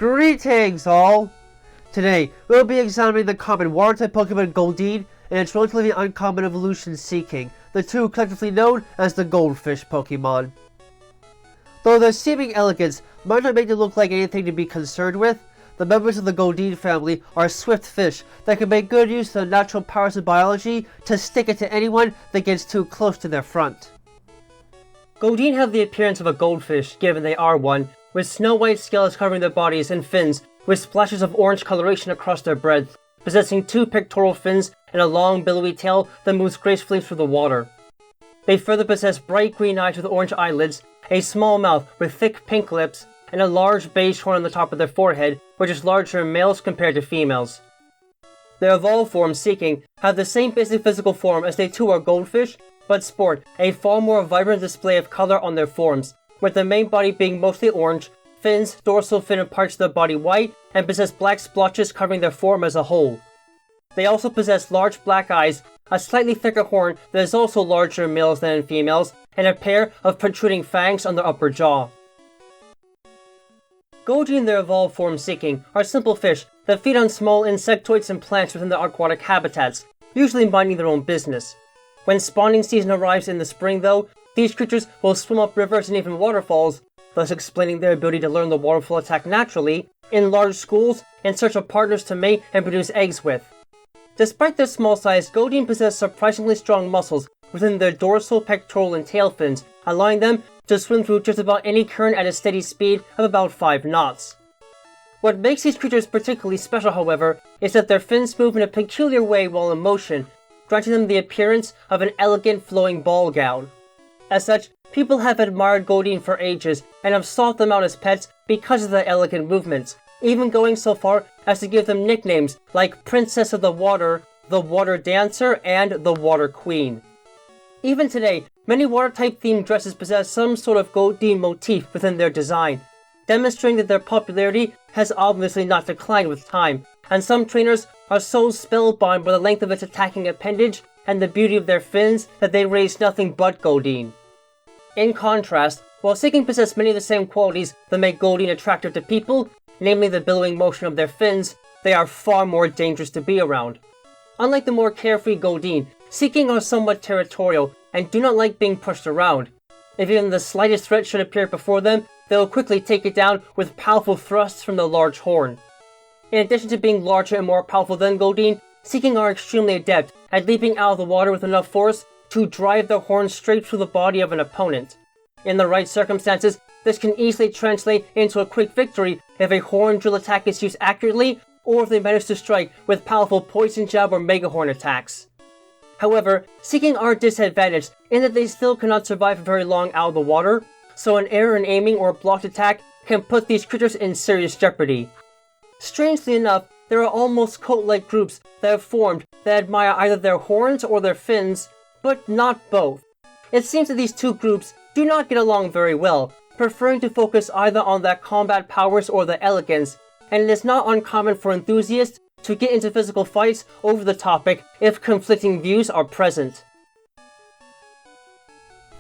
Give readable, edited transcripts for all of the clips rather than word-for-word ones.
Greetings all! Today, we'll be examining the common water-type Pokemon Goldeen and its relatively uncommon evolution Seaking, the two collectively known as the Goldfish Pokémon. Though their seeming elegance might not make them look like anything to be concerned with, the members of the Goldeen family are swift fish that can make good use of the natural powers of biology to stick it to anyone that gets too close to their front. Goldeen have the appearance of a goldfish, given they are one, with snow-white scales covering their bodies and fins, with splashes of orange coloration across their breadth, possessing two pectoral fins and a long billowy tail that moves gracefully through the water. They further possess bright green eyes with orange eyelids, a small mouth with thick pink lips, and a large beige horn on the top of their forehead, which is larger in males compared to females. Their evolved forms, Seaking, have the same basic physical form as they too are goldfish, but sport a far more vibrant display of color on their forms, with their main body being mostly orange, fins, dorsal fin and parts of their body white, and possess black splotches covering their form as a whole. They also possess large black eyes, a slightly thicker horn that is also larger in males than in females, and a pair of protruding fangs on their upper jaw. Goldeen and their evolved form Seaking are simple fish that feed on small insectoids and plants within their aquatic habitats, usually minding their own business. When spawning season arrives in the spring though, these creatures will swim up rivers and even waterfalls, thus explaining their ability to learn the waterfall attack naturally, in large schools, in search of partners to mate and produce eggs with. Despite their small size, Goldeen possess surprisingly strong muscles within their dorsal, pectoral, and tail fins, allowing them to swim through just about any current at a steady speed of about 5 knots. What makes these creatures particularly special, however, is that their fins move in a peculiar way while in motion, granting them the appearance of an elegant flowing ball gown. As such, people have admired Goldeen for ages and have sought them out as pets because of their elegant movements, even going so far as to give them nicknames like Princess of the Water Dancer, and the Water Queen. Even today, many water-type themed dresses possess some sort of Goldeen motif within their design, demonstrating that their popularity has obviously not declined with time, and some trainers are so spellbound by the length of its attacking appendage and the beauty of their fins that they raise nothing but Goldeen. In contrast, while Seaking possess many of the same qualities that make Goldeen attractive to people, namely the billowing motion of their fins, they are far more dangerous to be around. Unlike the more carefree Goldeen, Seaking are somewhat territorial and do not like being pushed around. If even the slightest threat should appear before them, they will quickly take it down with powerful thrusts from the large horn. In addition to being larger and more powerful than Goldeen, Seaking are extremely adept at leaping out of the water with enough force to drive their horn straight through the body of an opponent. In the right circumstances, this can easily translate into a quick victory if a horn drill attack is used accurately, or if they manage to strike with powerful poison jab or mega horn attacks. However, Seaking are disadvantaged in that they still cannot survive for very long out of the water, so an error in aiming or a blocked attack can put these creatures in serious jeopardy. Strangely enough, there are almost cult-like groups that have formed that admire either their horns or their fins, but not both. It seems that these two groups do not get along very well, preferring to focus either on their combat powers or their elegance, and it is not uncommon for enthusiasts to get into physical fights over the topic if conflicting views are present.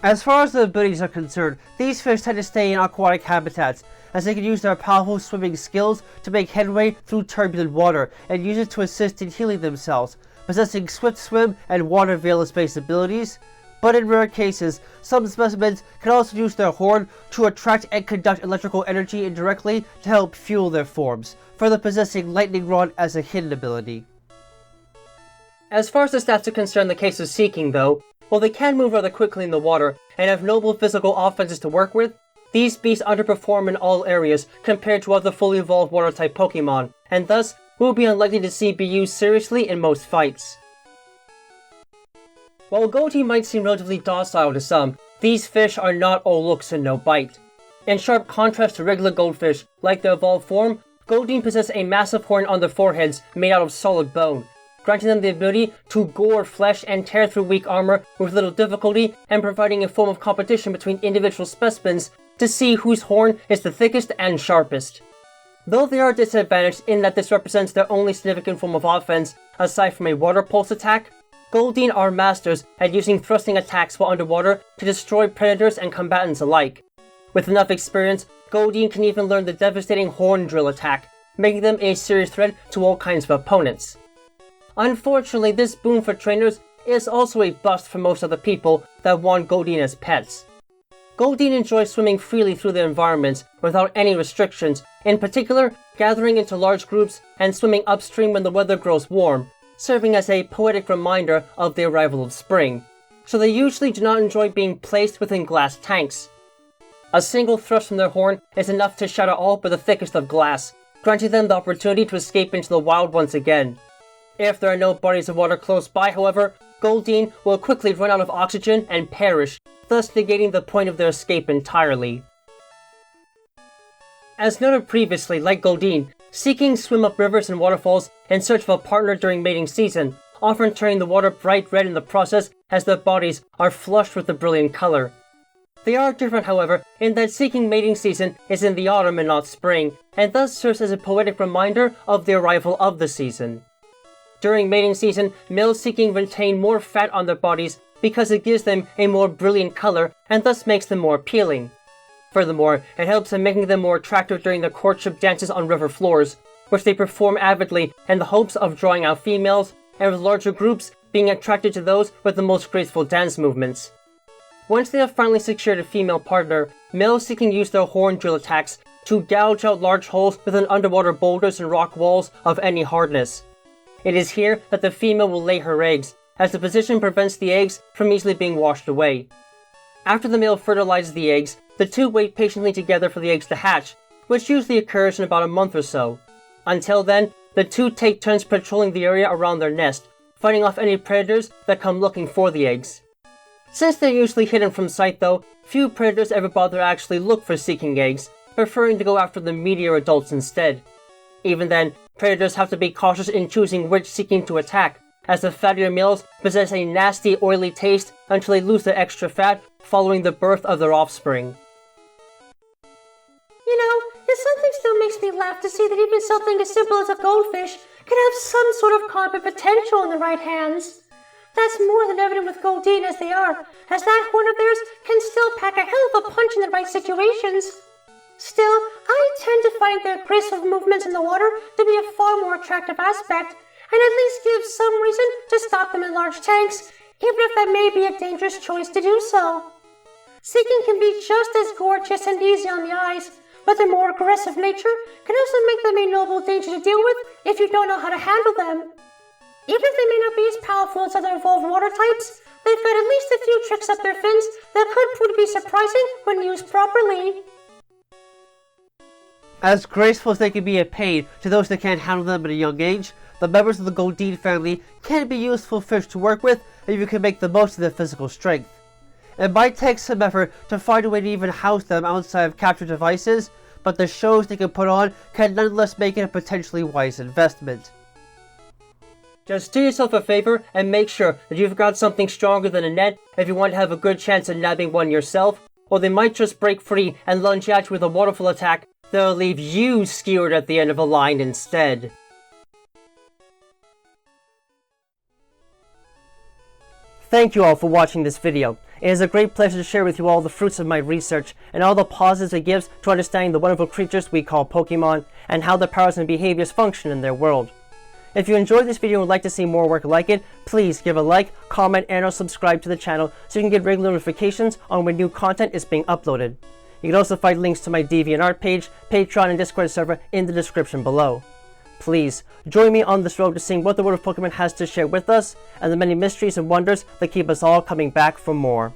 As far as their abilities are concerned, these fish tend to stay in aquatic habitats, as they can use their powerful swimming skills to make headway through turbulent water and use it to assist in healing themselves, possessing swift swim and water veil-based abilities. But in rare cases, some specimens can also use their horn to attract and conduct electrical energy indirectly to help fuel their forms, further possessing Lightning Rod as a hidden ability. As far as the stats are concerned in the case of Seaking though, while they can move rather quickly in the water and have noble physical offenses to work with, these beasts underperform in all areas compared to other fully evolved water-type Pokemon, and thus will be unlikely to see be used seriously in most fights. While Goldeen might seem relatively docile to some, these fish are not all looks and no bite. In sharp contrast to regular goldfish, like their evolved form, Goldeen possess a massive horn on their foreheads made out of solid bone, granting them the ability to gore flesh and tear through weak armor with little difficulty, and providing a form of competition between individual specimens to see whose horn is the thickest and sharpest. Though they are disadvantaged in that this represents their only significant form of offense aside from a water pulse attack, Goldeen are masters at using thrusting attacks while underwater to destroy predators and combatants alike. With enough experience, Goldeen can even learn the devastating Horn Drill attack, making them a serious threat to all kinds of opponents. Unfortunately, this boon for trainers is also a bust for most of the people that want Goldeen as pets. Goldeen enjoys swimming freely through the environment without any restrictions, in particular gathering into large groups and swimming upstream when the weather grows warm, serving as a poetic reminder of the arrival of spring, so they usually do not enjoy being placed within glass tanks. A single thrust from their horn is enough to shatter all but the thickest of glass, granting them the opportunity to escape into the wild once again. If there are no bodies of water close by, however, Goldeen will quickly run out of oxygen and perish, thus negating the point of their escape entirely. As noted previously, like Goldeen, Seaking swim up rivers and waterfalls in search of a partner during mating season, often turning the water bright red in the process as their bodies are flushed with the brilliant color. They are different, however, in that Seaking mating season is in the autumn and not spring, and thus serves as a poetic reminder of the arrival of the season. During mating season, males Seaking retain more fat on their bodies because it gives them a more brilliant color and thus makes them more appealing. Furthermore, it helps in making them more attractive during their courtship dances on river floors, which they perform avidly in the hopes of drawing out females, and with larger groups being attracted to those with the most graceful dance movements. Once they have finally secured a female partner, males Seaking use their horn drill attacks to gouge out large holes within underwater boulders and rock walls of any hardness. It is here that the female will lay her eggs, as the position prevents the eggs from easily being washed away. After the male fertilizes the eggs, the two wait patiently together for the eggs to hatch, which usually occurs in about a month or so. Until then, the two take turns patrolling the area around their nest, fighting off any predators that come looking for the eggs. Since they're usually hidden from sight though, few predators ever bother to actually look for Seaking eggs, preferring to go after the meatier adults instead. Even then, predators have to be cautious in choosing which Seaking to attack, as the fattier males possess a nasty oily taste until they lose their extra fat following the birth of their offspring. You know, it something still makes me laugh to see that even something as simple as a goldfish can have some sort of combat potential in the right hands. That's more than evident with Goldeen as they are, as that horn of theirs can still pack a hell of a punch in the right situations. Still, I tend to find their graceful movements in the water to be a far more attractive aspect, and at least give some reason to stock them in large tanks, even if that may be a dangerous choice to do so. Seaking can be just as gorgeous and easy on the eyes, but their more aggressive nature can also make them a noble danger to deal with if you don't know how to handle them. Even if they may not be as powerful as other evolved water types, they've got at least a few tricks up their fins that could prove to be surprising when used properly. As graceful as they can be at pain to those that can't handle them at a young age, the members of the Goldeen family can be useful fish to work with if you can make the most of their physical strength. It might take some effort to find a way to even house them outside of capture devices, but the shows they can put on can nonetheless make it a potentially wise investment. Just do yourself a favor and make sure that you've got something stronger than a net if you want to have a good chance of nabbing one yourself, or they might just break free and lunge at you with a waterfall attack that'll leave you skewered at the end of a line instead. Thank you all for watching this video. It is a great pleasure to share with you all the fruits of my research and all the positives it gives to understanding the wonderful creatures we call Pokemon and how their powers and behaviors function in their world. If you enjoyed this video and would like to see more work like it, please give a like, comment, and or subscribe to the channel so you can get regular notifications on when new content is being uploaded. You can also find links to my DeviantArt page, Patreon, and Discord server in the description below. Please, join me on this road to seeing what the world of Pokemon has to share with us, and the many mysteries and wonders that keep us all coming back for more.